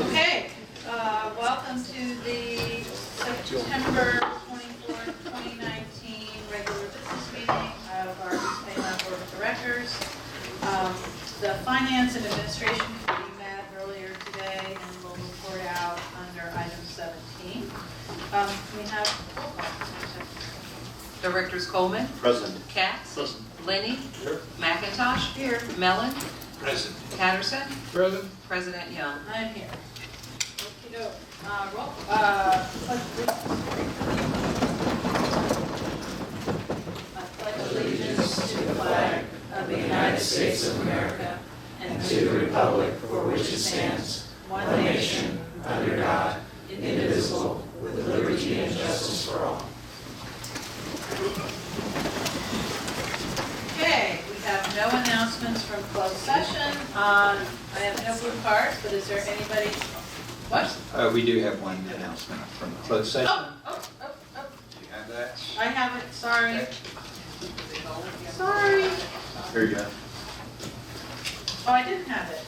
Okay, welcome to the September 24th, 2019 regular business meeting of our EBMUD Board of Directors. The Finance and Administration Committee met earlier today and will report out under item 17. We have roll call. Directors Coleman. Present. Katz. Present. Lenny. Here. McIntosh. Here. Mellon. Present. Patterson. Present. President Young. I'm here. Okey-doke. Roll. Pledge allegiance to the flag of the United States of America and to the republic for which it stands, one nation, under God, indivisible, with liberty and justice for all. Okay, we have no announcements from closed session. I have no blue cards, but is there anybody? What? We do have one announcement from the closed session. Oh. Do you have that? I have it, sorry. Okay. Sorry. Here you go. Oh, I didn't have it.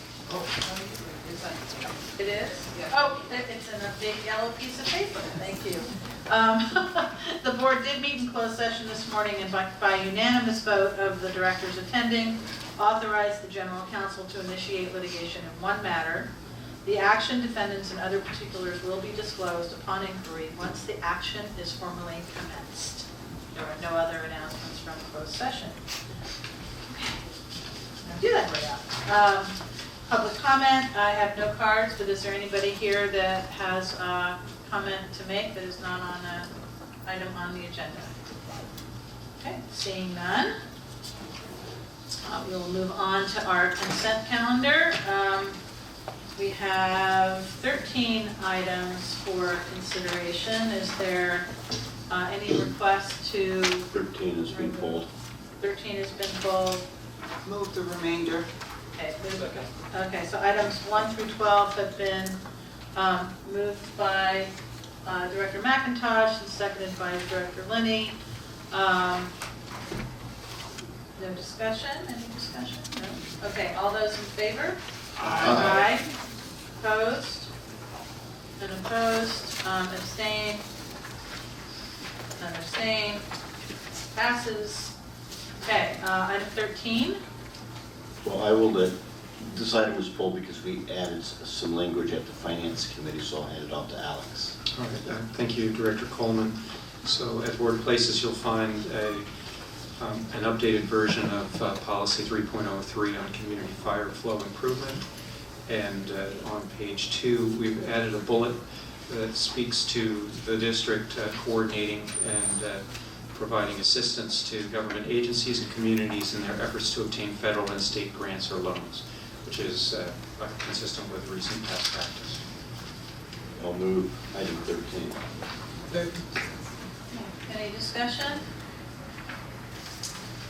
It is? Oh, it's in a big yellow piece of paper, thank you. The board did meet in closed session this morning and by unanimous vote of the directors attending, authorized the general counsel to initiate litigation in one matter. The action, defendants, and other particulars will be disclosed upon inquiry once the action is formally commenced. There are no other announcements from closed session. I'll do that right out. Public comment, I have no cards, but is there anybody here that has a comment to make that is not on an item on the agenda? Okay, seeing none. We will move on to our consent calendar. We have 13 items for consideration. Is there any request to? 13 has been pulled. 13 has been pulled. Move the remainder. Okay, so items 1 through 12 have been moved by Director McIntosh and seconded by Director Lenny. No discussion? Any discussion? No? Okay, all those in favor? Aye. Opposed? None opposed? Abstain? None abstain? Passes. Okay, item 13. Well, I will, this item was pulled because we added some language at the Finance Committee, so I'll hand it off to Alex. All right, thank you, Director Coleman. So at Board Places, you'll find an updated version of Policy 3.03 on community fire flow improvement. And on page 2, we've added a bullet that speaks to the district coordinating and providing assistance to government agencies and communities in their efforts to obtain federal and state grants or loans, which is consistent with recent past practice. I'll move item 13. Any discussion?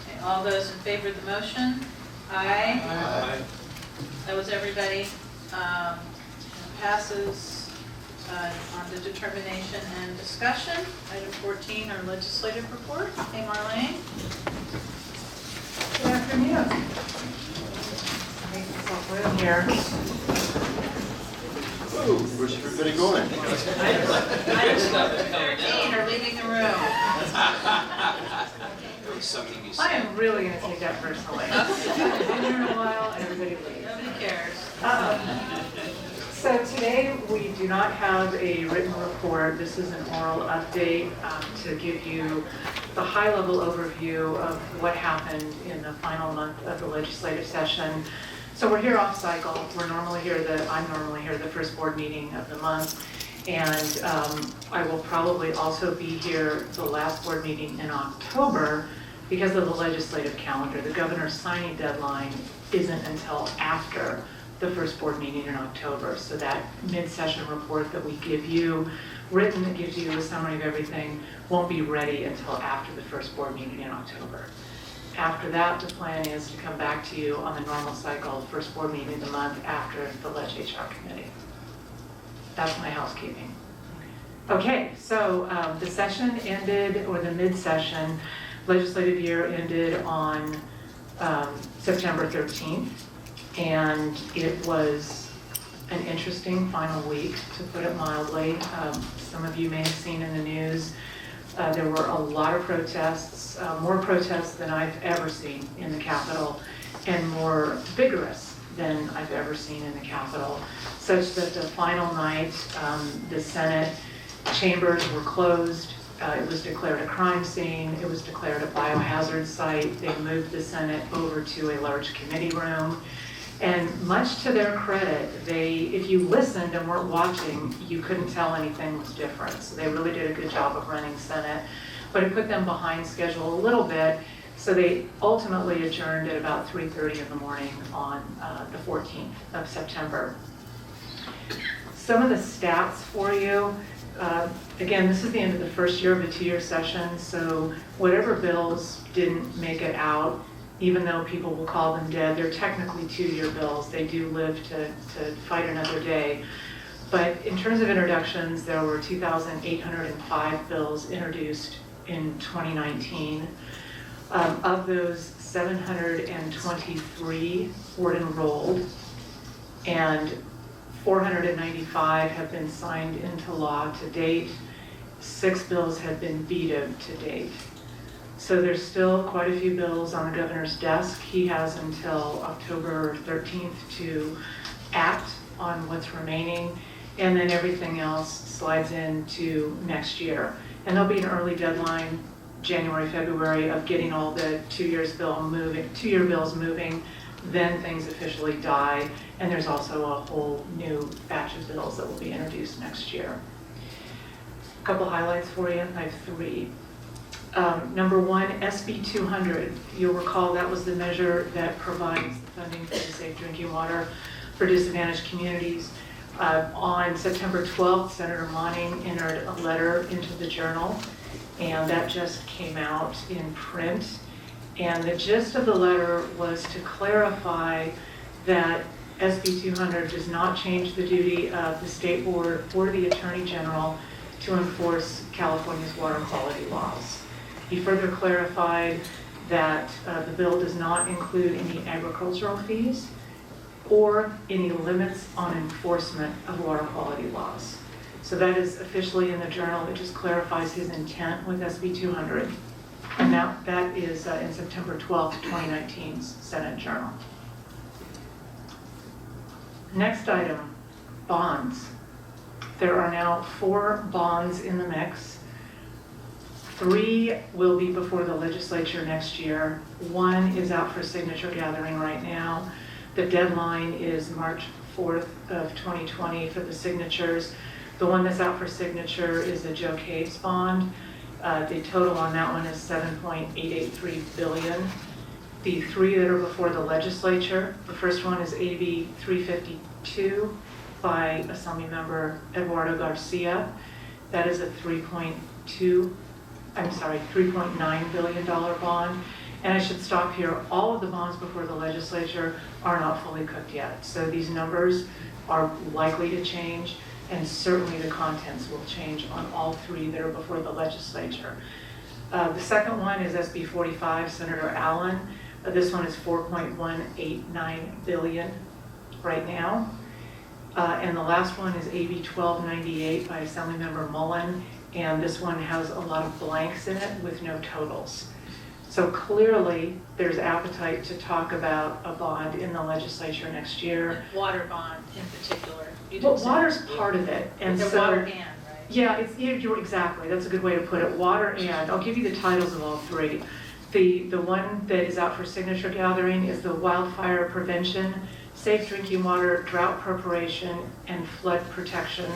Okay, all those in favor of the motion? Aye. Aye. That was everybody. Passes on the determination and discussion. Item 14, our legislative report. Hey, Marlene. Good afternoon. Make myself room here. Ooh, where's everybody going? Item 13 are leaving the room. I am really going to take that personally. I've been here a while and everybody leaves. Nobody cares. So today we do not have a written report. This is an oral update to give you the high-level overview of what happened in the final month of the legislative session. So we're here off cycle. I'm normally here the first board meeting of the month. And I will probably also be here the last board meeting in October because of the legislative calendar. The governor's signing deadline isn't until after the first board meeting in October. So that mid-session report that we give you, written, that gives you a summary of everything, won't be ready until after the first board meeting in October. After that, the plan is to come back to you on the normal cycle, first board meeting of the month after the Leg HR committee. That's my housekeeping. Okay, so the session ended, or the mid-session legislative year ended on September 13th. And it was an interesting final week, to put it mildly. Some of you may have seen in the news, there were a lot of protests, more protests than I've ever seen in the Capitol, and more vigorous than I've ever seen in the Capitol, such that the final night, the Senate chambers were closed. It was declared a crime scene. It was declared a biohazard site. They moved the Senate over to a large committee room. And much to their credit, if you listened and weren't watching, you couldn't tell anything was different. So they really did a good job of running Senate, but it put them behind schedule a little bit. So they ultimately adjourned at about 3:30 in the morning on the 14th of September. Some of the stats for you. Again, this is the end of the first year of a 2-year session, so whatever bills didn't make it out, even though people will call them dead, they're technically 2-year bills. They do live to fight another day. But in terms of introductions, there were 2,805 bills introduced in 2019. Of those, 723 were enrolled, and 495 have been signed into law to date. 6 bills have been vetoed to date. So there's still quite a few bills on the governor's desk. He has until October 13th to act on what's remaining, and then everything else slides into next year. And there'll be an early deadline, January, February, of getting all the 2-year bills moving. Then things officially die, and there's also a whole new batch of bills that will be introduced next year. A couple highlights for you. I have 3. Number 1, SB 200. You'll recall that was the measure that provides funding for the safe drinking water for disadvantaged communities. On September 12th, Senator Monning entered a letter into the Journal, and that just came out in print. And the gist of the letter was to clarify that SB 200 does not change the duty of the State Board or the Attorney General to enforce California's water quality laws. He further clarified that the bill does not include any agricultural fees or any limits on enforcement of water quality laws. So that is officially in the Journal. It just clarifies his intent with SB 200. And that is in September 12th, 2019's Senate Journal. Next item, bonds. There are now 4 bonds in the mix. 3 will be before the legislature next year. 1 is out for signature gathering right now. The deadline is March 4th of 2020 for the signatures. The one that's out for signature is the Joe Caves bond. The total on that one is $7.883 billion. The 3 that are before the legislature, the first one is AB 352 by Assemblymember Eduardo Garcia. That is a $3.9 billion bond. And I should stop here. All of the bonds before the legislature are not fully cooked yet. So these numbers are likely to change, and certainly the contents will change on all 3 that are before the legislature. The second one is SB 45, Senator Allen. This one is $4.189 billion right now. And the last one is AB 1298 by Assemblymember Mullen, and this one has a lot of blanks in it with no totals. So clearly, there's appetite to talk about a bond in the legislature next year. Water bond in particular. Well, water's part of it, and The so water and, right? yeah, you're exactly. That's a good way to put it. Water and. I'll give you the titles of all 3. The one that is out for signature gathering is the Wildfire Prevention, Safe Drinking Water, Drought Preparation, and Flood Protection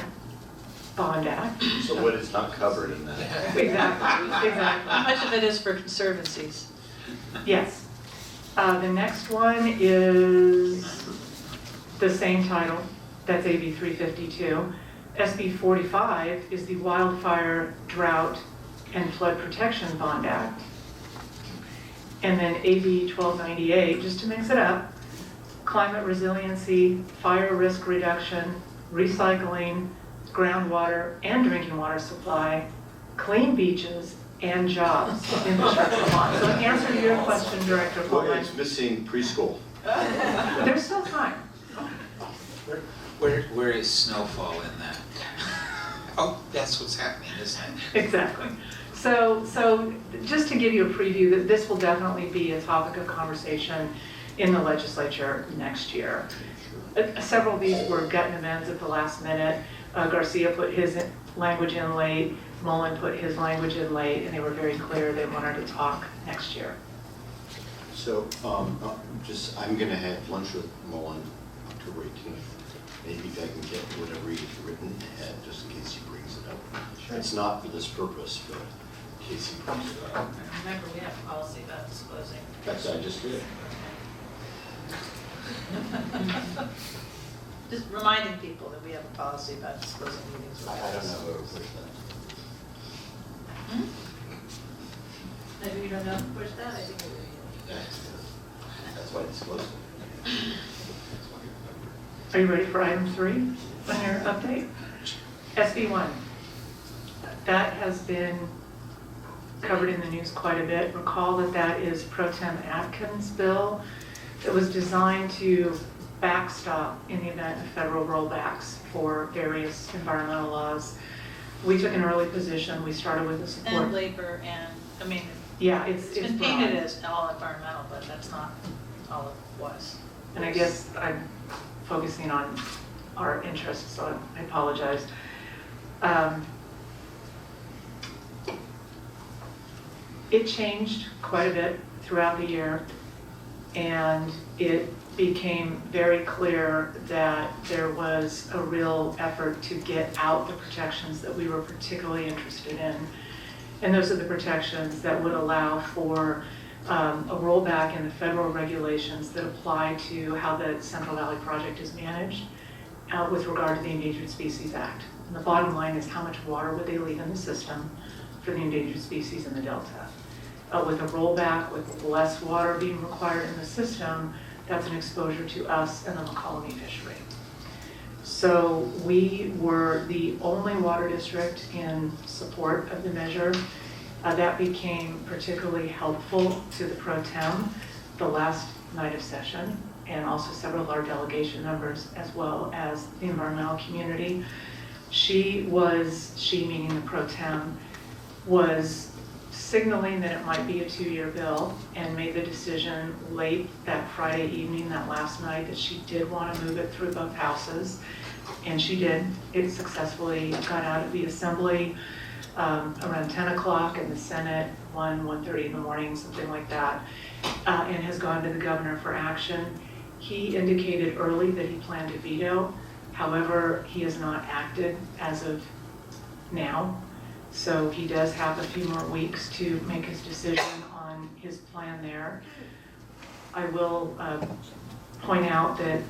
Bond Act. So what is not covered in that? Exactly. How much of it is for conservancies? Yes. The next one is the same title. That's AB 352. SB 45 is the Wildfire, Drought, and Flood Protection Bond Act. And then AB 1298, just to mix it up, Climate Resiliency, Fire Risk Reduction, Recycling, Groundwater and Drinking Water Supply, Clean Beaches, and Jobs Infrastructure Bond. So in answer to your question, Director Well, Coleman. it's missing preschool. There's still time. Where is snowfall in that? Oh, that's what's happening, isn't it? Exactly. So just to give you a preview, that this will definitely be a topic of conversation in the legislature next year. Several of these were gut and amends at the last minute. Garcia put his language in late, Mullen put his language in late, and they were very clear they wanted to talk next year. So, I'm gonna have lunch with Mullen October 18th. Maybe if I can get whatever he's written ahead, just in case he brings it up. Sure. It's not for this purpose, but in case he brings it up. Remember, we have a policy about disclosing. That's what I just did. Just reminding people that we have a policy about disclosing meetings. I don't know who pushed that. Hmm? Maybe you don't know who pushed that, I think we do. That's why I disclosed it. Are you ready for item 3 on your update? SB1. That has been covered in the news quite a bit. Recall that that is Pro Tem Atkins' bill that was designed to backstop in the event of federal rollbacks for various environmental laws. We took an early position. We started with the support. And labor and, I mean, Yeah, it's been broad. painted as all environmental, but that's not all it was. And I guess I'm focusing on our interests, so I apologize. It changed quite a bit throughout the year, and it became very clear that there was a real effort to get out the protections that we were particularly interested in. And those are the protections that would allow for a rollback in the federal regulations that apply to how the Central Valley Project is managed with regard to the Endangered Species Act. And the bottom line is how much water would they leave in the system for the endangered species in the Delta. With a rollback, with less water being required in the system, that's an exposure to us and the McCollum fishery. So we were the only water district in support of the measure. That became particularly helpful to the pro tem the last night of session, and also several of our delegation members, as well as the environmental community. She meaning the pro tem, was signaling that it might be a 2-year bill, and made the decision late that Friday evening, that last night, that she did want to move it through both houses. And she did. It successfully got out of the assembly around 10 o'clock, and the Senate 1:30 in the morning, something like that, and has gone to the governor for action. He indicated early that he planned to veto. However, he has not acted as of now. So he does have a few more weeks to make his decision on his plan there. I will point out that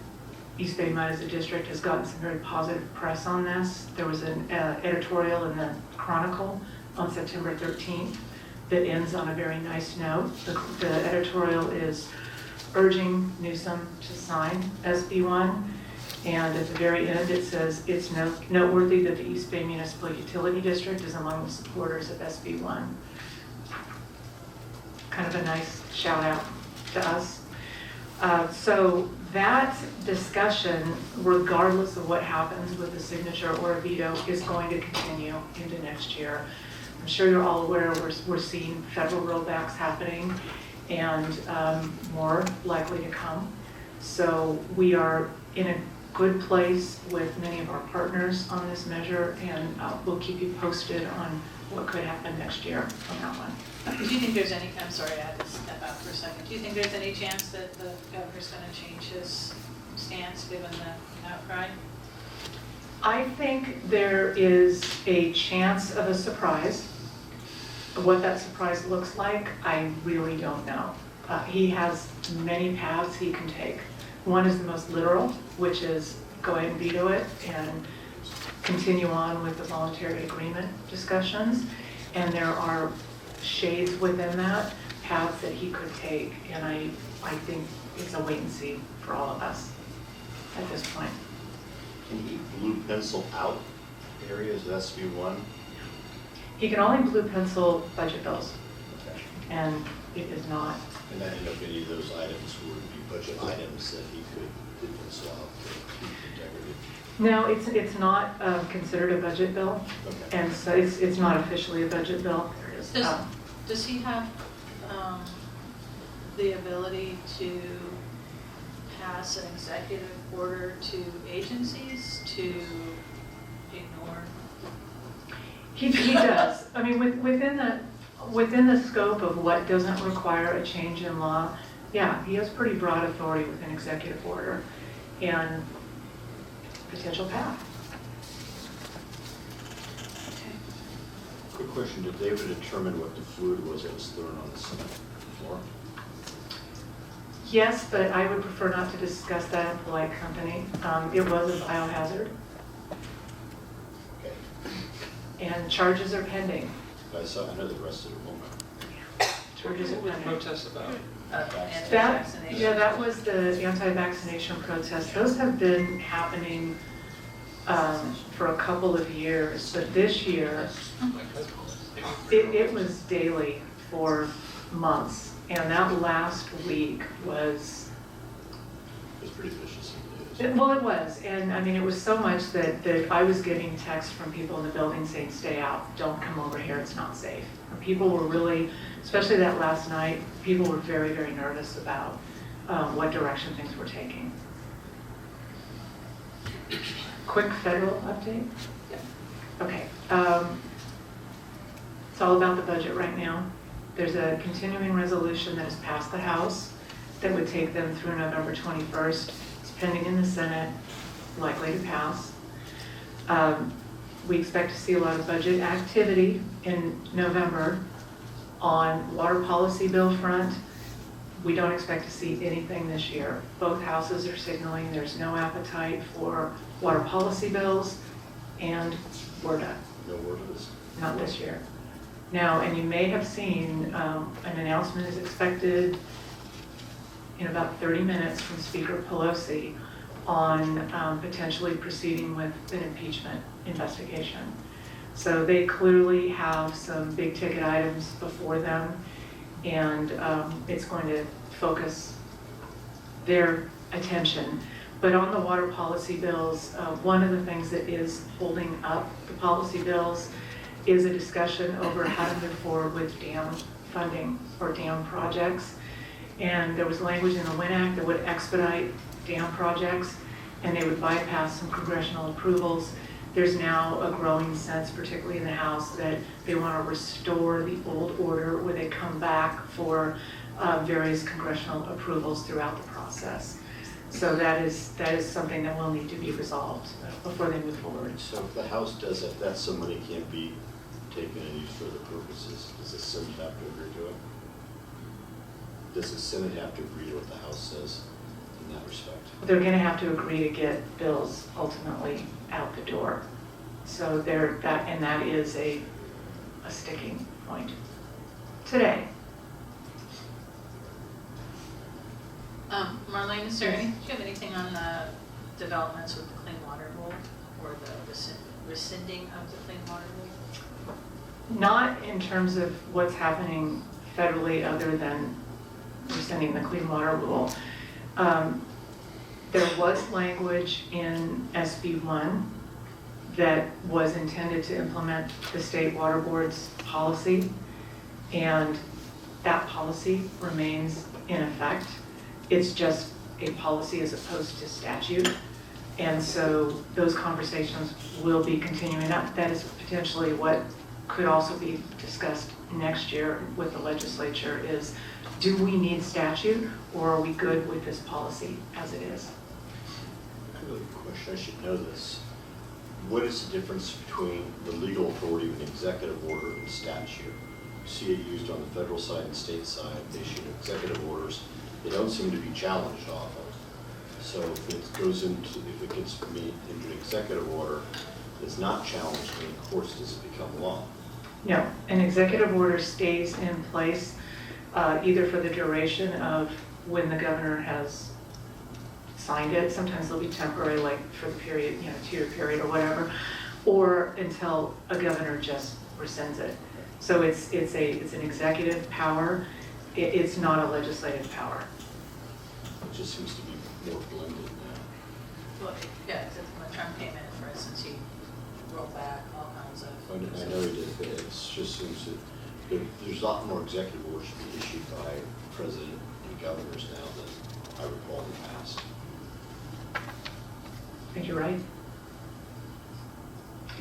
East EBMUD as a district has gotten some very positive press on this. There was an editorial in the Chronicle on September 13th that ends on a very nice note. The editorial is urging Newsom to sign SB1. And at the very end, it says, it's noteworthy that the East Bay Municipal Utility District is among the supporters of SB1. Kind of a nice shout out to us. So that discussion, regardless of what happens with the signature or a veto, is going to continue into next year. I'm sure you're all aware we're seeing federal rollbacks happening, and more likely to come. So we are in a good place with many of our partners on this measure, and we'll keep you posted on what could happen next year on that one. Do you think there's any, I'm sorry, I had to step out for a second. Do you think there's any chance that the governor's going to change his stance given the outcry? I think there is a chance of a surprise. What that surprise looks like, I really don't know. He has many paths he can take. One is the most literal, which is go ahead and veto it and continue on with the voluntary agreement discussions. And there are shades within that, paths that he could take. And I think it's a wait and see for all of us at this point. Can he blue pencil out areas of SB1? He can only blue pencil budget bills, and it is not And I didn't know if any of those items would be budget items that he could pencil out to keep integrity. No, it's not considered a budget bill, Okay. and so it's not officially a budget bill. Does he have the ability to pass an executive order to agencies to ignore? He does. I mean, within the scope of what doesn't require a change in law, yeah, he has pretty broad authority with an executive order and potential path. Quick question, did David determine what the fluid was that was thrown on the Senate floor? Yes, but I would prefer not to discuss that in polite company. It was a biohazard, Okay. and charges are pending. I know the rest of the woman. Charges are What was the pending. protest about? Anti-vaccination. Yeah, that was the anti-vaccination protest. Those have been happening for a couple of years, but this year, it was daily for months. And that last week was, It was pretty vicious in the news. well, it was. And I mean, it was so much that I was getting texts from people in the building saying, stay out, don't come over here, it's not safe. And people were really, especially that last night, people were very, very nervous about what direction things were taking. Quick federal update? Okay. It's all about the budget right now. There's a continuing resolution that has passed the House that would take them through November 21st. It's pending in the Senate, likely to pass. We expect to see a lot of budget activity in November on water policy bill front. We don't expect to see anything this year. Both houses are signaling there's no appetite for water policy bills, and we're done. No word of this? Not this year. Now, and you may have seen an announcement is expected in about 30 minutes from Speaker Pelosi on potentially proceeding with an impeachment investigation. So they clearly have some big ticket items before them, and it's going to focus their attention. But on the water policy bills, one of the things that is holding up the policy bills is a discussion over how to move forward with dam funding or dam projects. And there was language in the WIN Act that would expedite dam projects, and they would bypass some congressional approvals. There's now a growing sense, particularly in the House, that they want to restore the old order where they come back for various congressional approvals throughout the process. So that is something that will need to be resolved before they move forward. So if the House does it, that some money can't be taken and used for other purposes. Does the Senate have to agree to it? Does the Senate have to agree to what the House says in that respect? They're going to have to agree to get bills ultimately out the door. So that is a sticking point today. Marlene, do you have anything on the developments with the Clean Water Rule or the rescinding of the Clean Water Rule? Not in terms of what's happening federally other than rescinding the Clean Water Rule. There was language in SB 1 that was intended to implement the state water board's policy, and that policy remains in effect. It's just a policy as opposed to statute. And so those conversations will be continuing. That is potentially what could also be discussed next year with the legislature is, do we need statute or are we good with this policy as it is? I have a question, I should know this. What is the difference between the legal authority of an executive order and statute? You see it used on the federal side and state side. They issue executive orders. They don't seem to be challenged often. So if it gets me into an executive order that's not challenged in the courts, does it become law? No, an executive order stays in place either for the duration of when the governor has signed it. Sometimes they'll be temporary, like for the period, 2-year period or whatever, or until a governor just rescinds it. So it's an executive power. it's not a legislative power. It just seems to be more blended now. Well, yeah, because when Trump came in, for instance, he rolled back all kinds of. I know he did, but it just seems that there's a lot more executive orders to be issued by president and governors now than I recall in the past. I think you're right.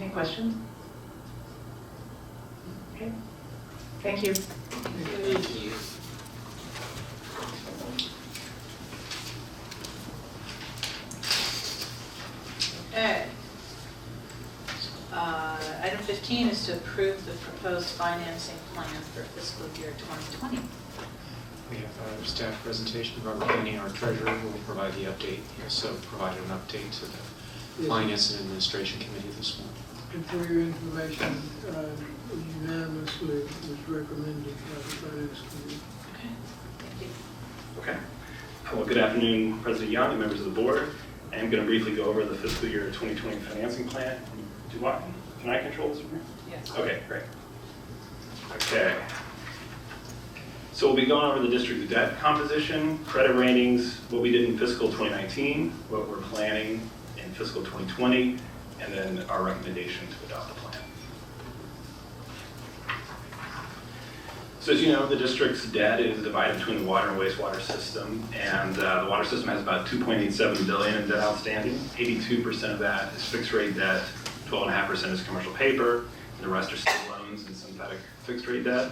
Any questions? Okay, thank you. Thank you. Okay. Item 15 is to approve the proposed financing plan for fiscal year 2020. We have a staff presentation. Robert Kenny, our treasurer, will provide the update. He also provided an update to the Finance and Administration Committee this morning. And for your information, unanimously was recommended by the Finance Committee. Okay, thank you. Okay. Well, good afternoon, President Young and members of the board. I am going to briefly go over the fiscal year 2020 financing plan. Can I control this from here? Yes. Okay, great. Okay. So we'll be going over the district's debt composition, credit ratings, what we did in fiscal 2019, what we're planning in fiscal 2020, and then our recommendation to adopt the plan. So as you know, the district's debt is divided between the water and wastewater system, and the water system has about $2.87 billion in debt outstanding. 82% of that is fixed rate debt, 12.5% is commercial paper, and the rest are state loans and synthetic fixed rate debt.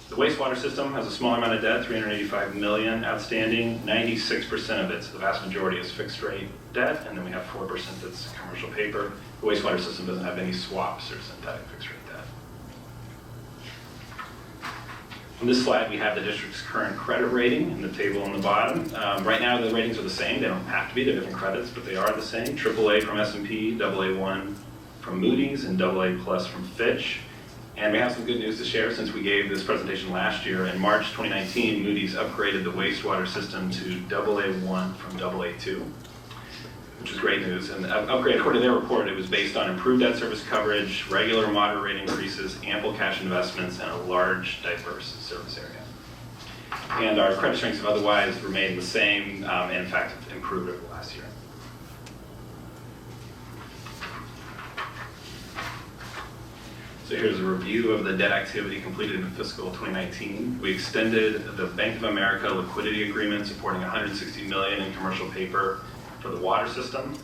The wastewater system has a small amount of debt, $385 million outstanding. 96% of it, so the vast majority, is fixed rate debt, and then we have 4% that's commercial paper. The wastewater system doesn't have any swaps or synthetic fixed rate debt. On this slide, we have the district's current credit rating in the table on the bottom. Right now, the ratings are the same. They don't have to be. They're different credits, but they are the same. AAA from S&P, AA1 from Moody's, and AA plus from Fitch. And we have some good news to share since we gave this presentation last year. In March 2019, Moody's upgraded the wastewater system to AA1 from AA2, which is great news. And the upgrade, according to their report, it was based on improved debt service coverage, regular moderate rate increases, ample cash investments, and a large, diverse service area. And our credit strengths have otherwise remained the same, and in fact, have improved over the last year. So here's a review of the debt activity completed in fiscal 2019. We extended the Bank of America liquidity agreement supporting $160 million in commercial paper for the water system.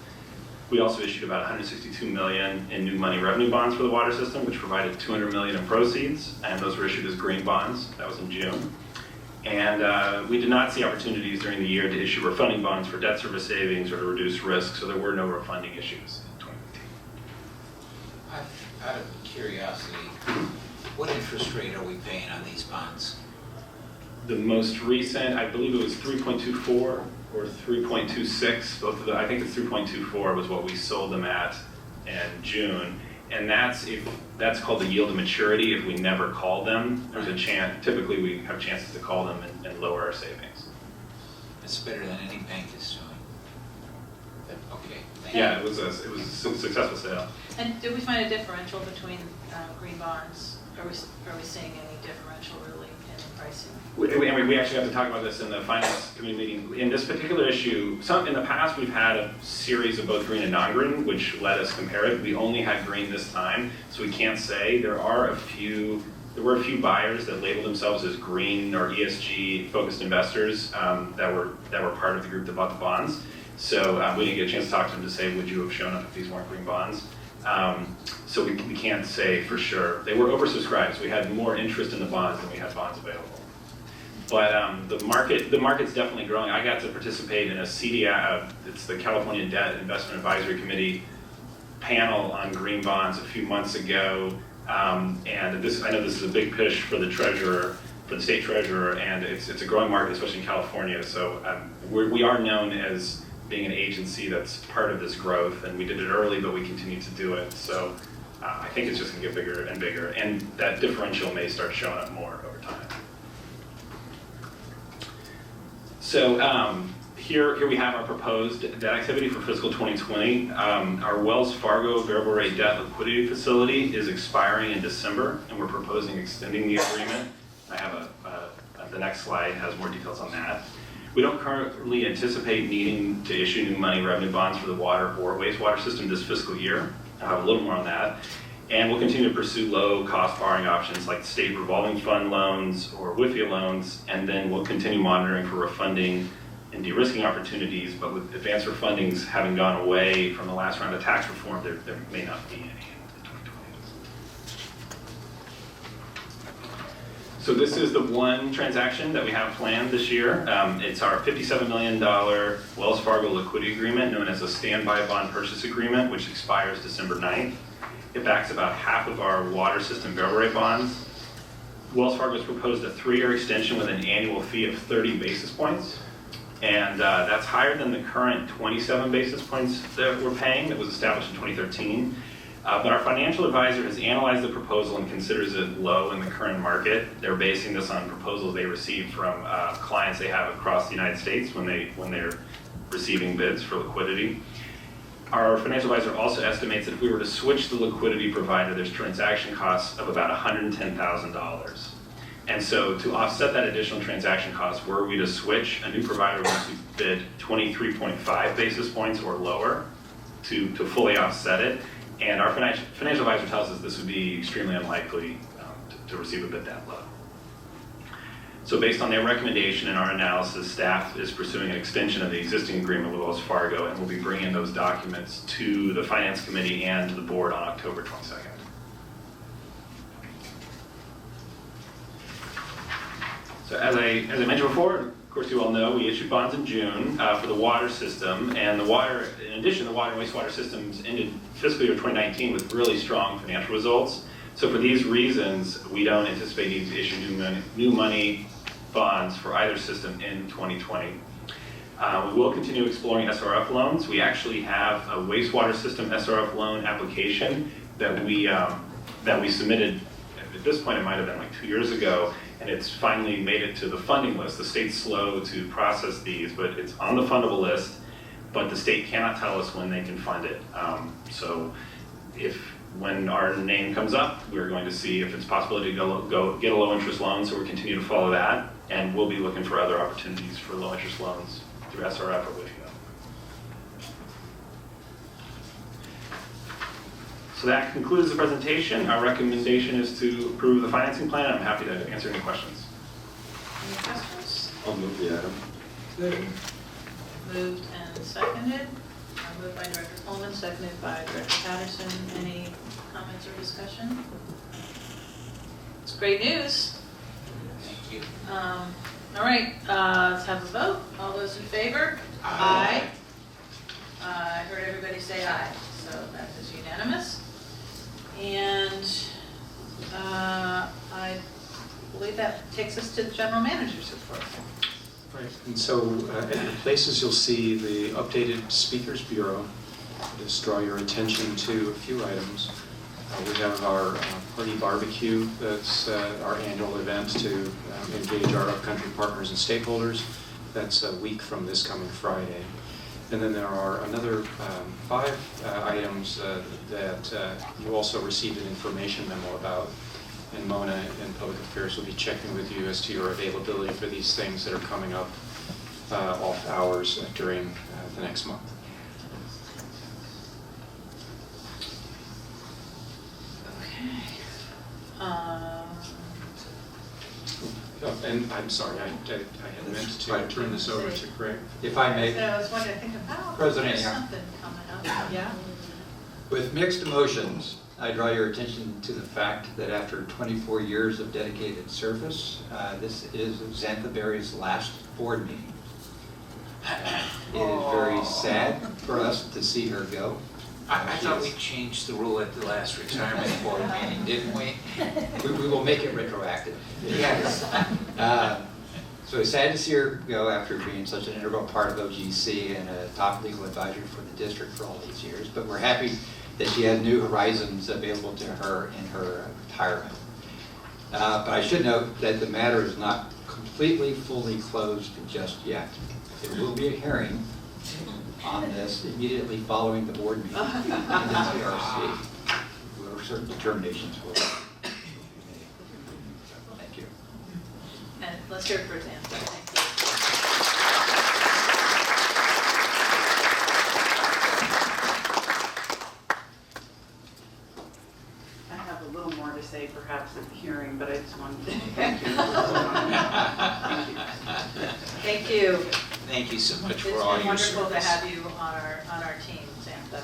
We also issued about $162 million in new money revenue bonds for the water system, which provided $200 million in proceeds, and those were issued as green bonds. That was in June. And we did not see opportunities during the year to issue refunding bonds for debt service savings or to reduce risk, so there were no refunding issues in 2019. Out of curiosity, what interest rate are we paying on these bonds? The most recent, I believe it was 3.24 or 3.26. Both of the, I think it's 3.24 was what we sold them at in June. And that's called the yield to maturity. If we never call them, there's a chance, typically we have chances to call them and lower our savings. It's better than any bank is doing. Okay. thank Yeah, you. it was a successful sale. And did we find a differential between green bonds? Are we seeing any differential really in pricing? We actually have to talk about this in the finance committee meeting. In this particular issue, in the past we've had a series of both green and non-green, which let us compare it. We only had green this time, so we can't say. There were a few buyers that labeled themselves as green or ESG focused investors that were part of the group that bought the bonds. So we didn't get a chance to talk to them to say, would you have shown up if these weren't green bonds? So we can't say for sure. They were oversubscribed, so we had more interest in the bonds than we had bonds available. But the market's definitely growing. I got to participate in a CDI, it's the California Debt Investment Advisory Committee panel on green bonds a few months ago. And I know this is a big push for the treasurer, for the state treasurer, and it's a growing market, especially in California. So we are known as being an agency that's part of this growth, and we did it early, but we continue to do it. So I think it's just going to get bigger and bigger, and that differential may start showing up more over time. So here we have our proposed debt activity for fiscal 2020. Our Wells Fargo variable rate debt liquidity facility is expiring in December, and we're proposing extending the agreement. I have a The next slide has more details on that. We don't currently anticipate needing to issue new money revenue bonds for the water or wastewater system this fiscal year. I'll have a little more on that. And we'll continue to pursue low-cost borrowing options like state revolving fund loans or WIFIA loans, and then we'll continue monitoring for refunding and de-risking opportunities, but with advanced refundings having gone away from the last round of tax reform, there may not be any in 2020. So this is the one transaction that we have planned this year. It's our $57 million Wells Fargo liquidity agreement known as a standby bond purchase agreement, which expires December 9th. It backs about half of our water system variable rate bonds. Wells Fargo has proposed a 3-year extension with an annual fee of 30 basis points. And that's higher than the current 27 basis points that we're paying that was established in 2013. But our financial advisor has analyzed the proposal and considers it low in the current market. They're basing this on proposals they received from clients they have across the United States when they're receiving bids for liquidity. Our financial advisor also estimates that if we were to switch the liquidity provider, there's transaction costs of about $110,000. And so to offset that additional transaction cost, were we to switch, a new provider would bid 23.5 basis points or lower to fully offset it. And our financial advisor tells us this would be extremely unlikely to receive a bid that low. So based on their recommendation and our analysis, staff is pursuing an extension of the existing agreement with Wells Fargo, and we'll be bringing those documents to the Finance Committee and to the board on October 22nd. So as I mentioned before, of course you all know, we issued bonds in June for the water system, and in addition, the water and wastewater systems ended fiscal year 2019 with really strong financial results. So for these reasons, we don't anticipate needing to issue new money bonds for either system in 2020. We will continue exploring SRF loans. We actually have a wastewater system SRF loan application that we submitted. At this point, it might have been like 2 years ago, and it's finally made it to the funding list. The state's slow to process these, but it's on the fundable list, but the state cannot tell us when they can fund it. So when our name comes up, we're going to see if it's possible to go get a low interest loan, so we'll continue to follow that, and we'll be looking for other opportunities for low interest loans through SRF or WIFIA. So that concludes the presentation. Our recommendation is to approve the financing plan. I'm happy to answer any questions. Any questions? I'll move the item. Second. Moved and seconded. Moved by Director Coleman, seconded by Director Patterson. Any comments or discussion? It's great news. Thank you. All right, let's have a vote. All those in favor? Aye. I heard everybody say aye, so that is unanimous. And I believe that takes us to the general manager's report. Right, and so at the places you'll see the updated Speakers Bureau. Just draw your attention to a few items. We have our party barbecue. That's our annual event to engage our upcountry partners and stakeholders. That's a week from this coming Friday. And then there are another 5 items that you also received an information memo about. And Mona in Public Affairs will be checking with you as to your availability for these things that are coming up off hours during the next month. And I'm sorry, I had meant to turn this over to Craig. If I may, So I was wondering, thinking, oh, President, there's yeah. something coming up. Yeah? with mixed emotions, I draw your attention to the fact that after 24 years of dedicated service, this is Xantha Berry's last board meeting. It is very sad for us to see her go. I thought we changed the rule at the last retirement board meeting, didn't we? We will make it retroactive. Yes. So it's sad to see her go after being such an integral part of OGC and a top legal advisor for the district for all these years. But we're happy that she has new horizons available to her in her retirement. But I should note that the matter is not completely, fully closed just yet. There will be a hearing on this immediately following the board meeting in the TRC, where certain determinations will be made. Thank you. And let's let's hear it for Xantha. Thank I have a little more to say perhaps at the hearing, but I just wanted to Thank you. Thank you. Thank you so much It's for all been your wonderful to service. have you on our team, Xantha.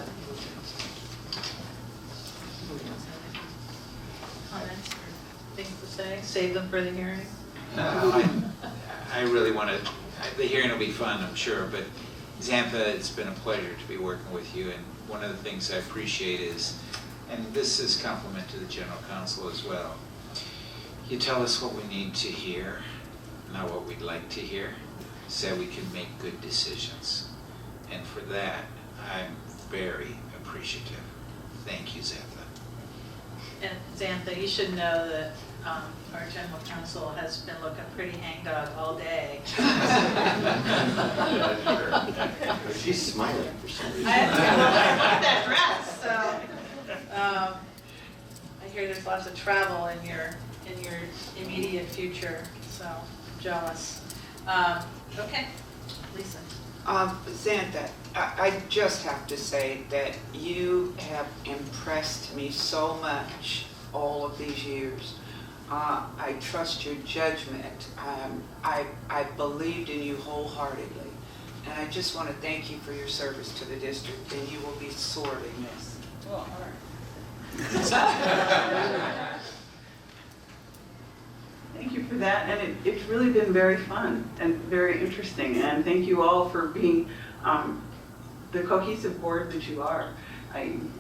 Comments or things to say? Save them for the hearing? I really want to, the hearing will be fun, I'm sure, but Xantha, it's been a pleasure to be working with you, and one of the things I appreciate is, and this is compliment to the general counsel as well, you tell us what we need to hear, not what we'd like to hear, so we can make good decisions. And for that, I'm very appreciative. Thank you, Xantha. And Xantha, you should know that our general counsel has been looking pretty hangdog all day. She's smiling for some reason. I like that dress, so. I hear there's lots of travel in your immediate future, so I'm jealous. Okay, Lisa. Xantha, I just have to say that you have impressed me so much all of these years. I trust your judgment. I believed in you wholeheartedly. And I just want to thank you for your service to the district, and you will be sorely missed. Well, all right. Thank you for that, and it's really been very fun and very interesting, and thank you all for being the cohesive board that you are.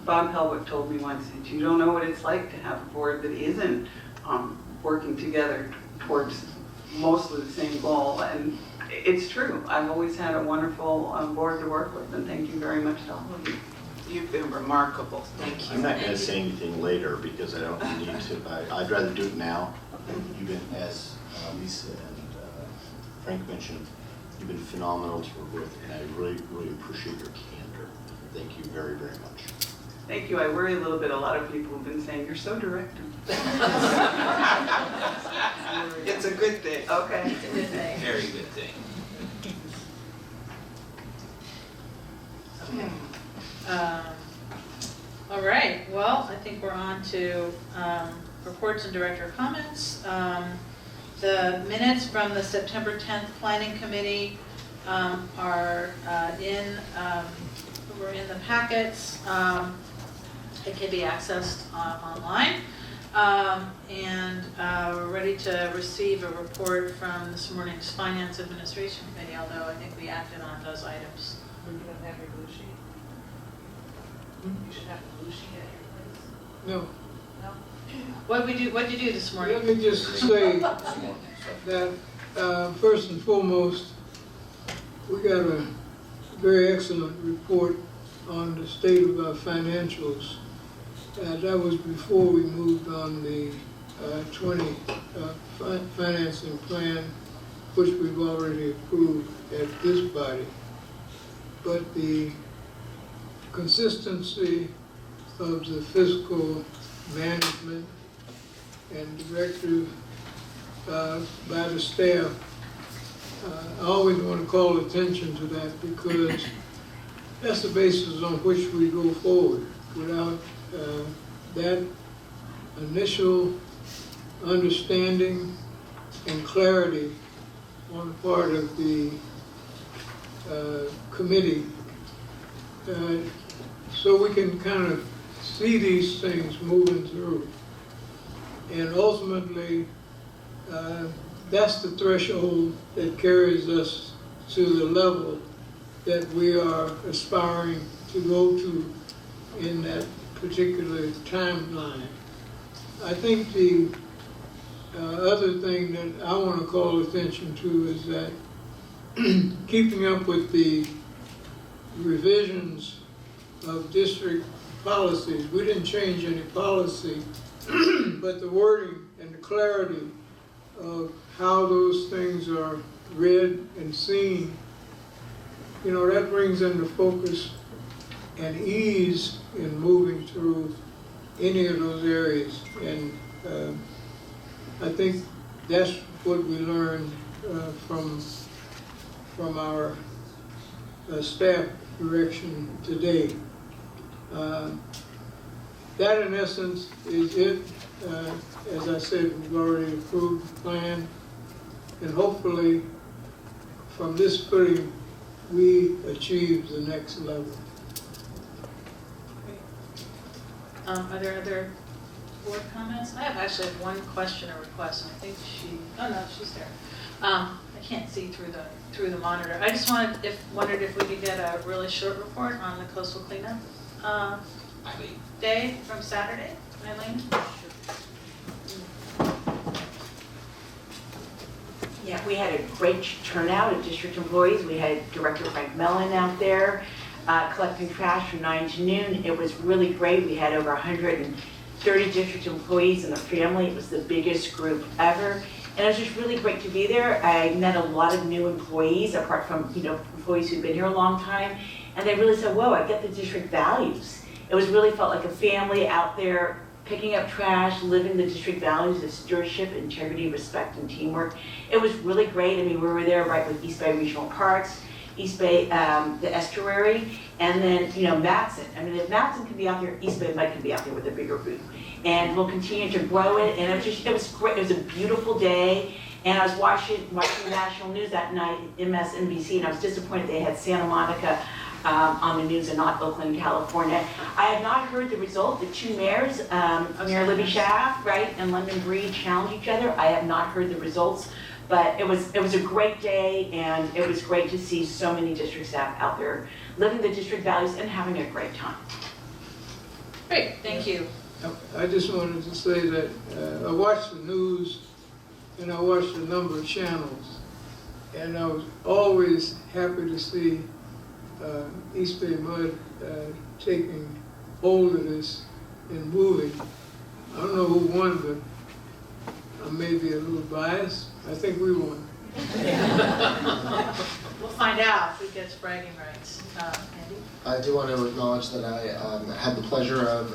Bob Helwick told me once that you don't know what it's like to have a board that isn't working together towards mostly the same goal, and it's true. I've always had a wonderful board to work with, and thank you very much to all of you. You've been remarkable. Thank you. I'm not going to say anything later because I don't need to. I'd rather do it now. You've been, as Lisa and Frank mentioned, you've been phenomenal to work with, and I really, really appreciate your candor. Thank you very, very much. Thank you. I worry a little bit. A lot of people have been saying, you're so direct. It's a good thing. Okay. It's a good thing. Very good thing. Okay. All right, well, I think we're on to reports and director comments. The minutes from the September 10th Planning Committee are were in the packets. It can be accessed online. And we're ready to receive a report from this morning's Finance Administration Committee, although I think we acted on those items. You don't have your blue sheet? You should have the blue sheet at your place. No, No? What'd you do this morning? let me just say that, first and foremost, we got a very excellent report on the state of our financials. That was before we moved on the 20 financing plan, which we've already approved at this body. But the consistency of the fiscal management and directive by the staff, I always want to call attention to that because that's the basis on which we go forward. Without that initial understanding and clarity on the part of the committee, so we can kind of see these things moving through. And ultimately, that's the threshold that carries us to the level that we are aspiring to go to in that particular timeline. I think the other thing that I want to call attention to is that keeping up with the revisions of district policies, we didn't change any policy, but the wording and the clarity of how those things are read and seen, you know, that brings into focus and ease in moving through any of those areas. And I think that's what we learned from our staff direction today. That in essence is it. As I said, we've already approved the plan, and hopefully from this footing, we achieve the next level. Are there other board comments? I actually have one question or request, and I think she's there. I can't see through the monitor. I just wondered if we could get a really short report on the coastal cleanup day from Saturday. Eileen? Yeah, we had a great turnout of district employees. We had Director Frank Mellon out there collecting trash from 9 to noon. It was really great. We had over 130 district employees and their family. It was the biggest group ever. And it was just really great to be there. I met a lot of new employees, apart from employees who've been here a long time. And they really said, whoa, I get the district values. It was really felt like a family out there picking up trash, living the district values of stewardship, integrity, respect, and teamwork. It was really great. I mean, we were there right with East Bay Regional Parks, East Bay, the estuary, and then, Matson. I mean, if Matson can be out there, East Bay Mud can be out there with a bigger booth. And we'll continue to grow it, and it was great. It was a beautiful day, and I was watching the national news that night, MSNBC, and I was disappointed they had Santa Monica on the news and not Oakland, California. I have not heard the result. The two mayors, Mayor Libby Schaaf, right, and London Breed challenged each other. I have not heard the results, but it was a great day, and it was great to see so many district staff out there living the district values and having a great time. Great, thank you. I just wanted to say that I watched the news and I watched a number of channels, and I was always happy to see East Bay Mud taking hold of this and moving. I don't know who won, but I may be a little biased. I think we won. We'll find out who gets bragging rights. Andy? I do want to acknowledge that I had the pleasure of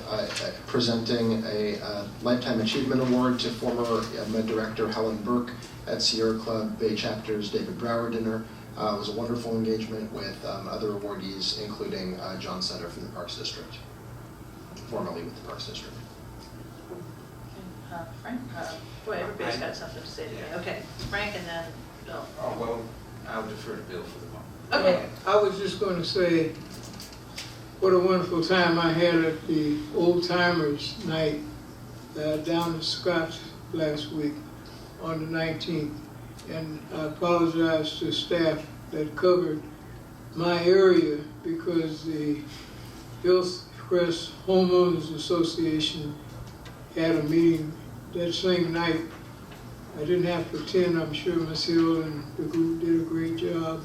presenting a Lifetime Achievement Award to former Med Director Helen Burke at Sierra Club Bay Chapter's David Brower dinner. It was a wonderful engagement with other awardees, including John Sutter from the Parks District, formerly with the Parks District. Frank? Boy, everybody's got something to say today. Okay, Frank and then Bill. Oh, well, I'll defer to Bill for the moment. Okay. I was just going to say what a wonderful time I had at the Old Timers Night down in Scotts last week on the 19th. And I apologize to staff that covered my area because the Hillcrest Homeowners Association had a meeting that same night. I didn't have to attend. I'm sure Ms. Hill and the group did a great job.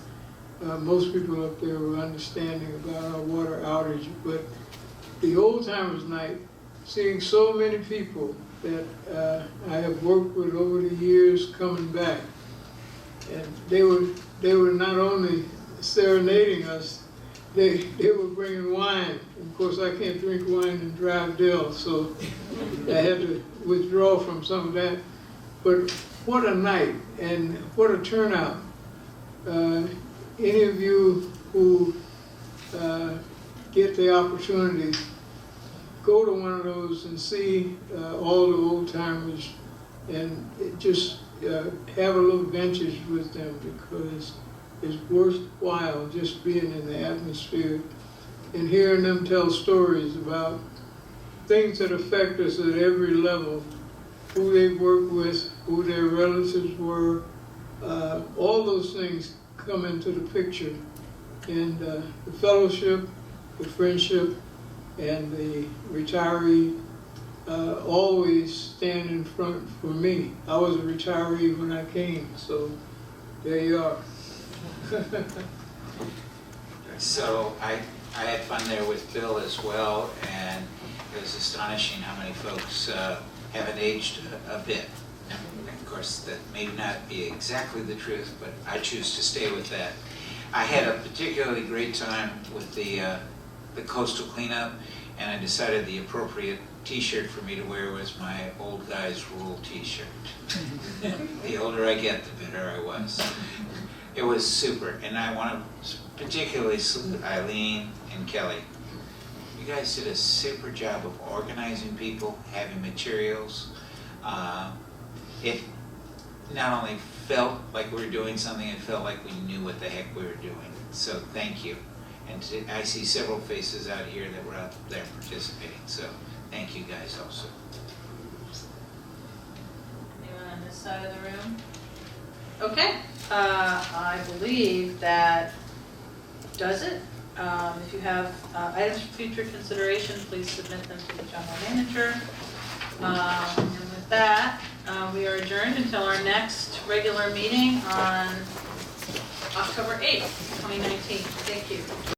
Most people up there were understanding about our water outage, but the Old Timers Night, seeing so many people that I have worked with over the years coming back, and they were not only serenading us, they were bringing wine. Of course, I can't drink wine in Drivedale, so I had to withdraw from some of that. But what a night and what a turnout. Any of you who get the opportunity, go to one of those and see all the old timers and just have a little vintage with them, because it's worthwhile just being in the atmosphere and hearing them tell stories about things that affect us at every level, who they worked with, who their relatives were, all those things come into the picture. And the fellowship, the friendship, and the retiree always stand in front for me. I was a retiree when I came, so there you are. So I had fun there with Bill as well, and it was astonishing how many folks haven't aged a bit. And of course, that may not be exactly the truth, but I choose to stay with that. I had a particularly great time with the coastal cleanup, and I decided the appropriate t-shirt for me to wear was my old guys rule t-shirt. The older I get, the better I was. It was super, and I want to particularly salute Eileen and Kelly. You guys did a super job of organizing people, having materials. It not only felt like we were doing something, it felt like we knew what the heck we were doing. So thank you. And I see several faces out here that were out there participating, so thank you guys also. Anyone on this side of the room? Okay, I believe that does it. If you have items for future consideration, please submit them to the general manager. And with that, we are adjourned until our next regular meeting on October 8th, 2019. Thank you.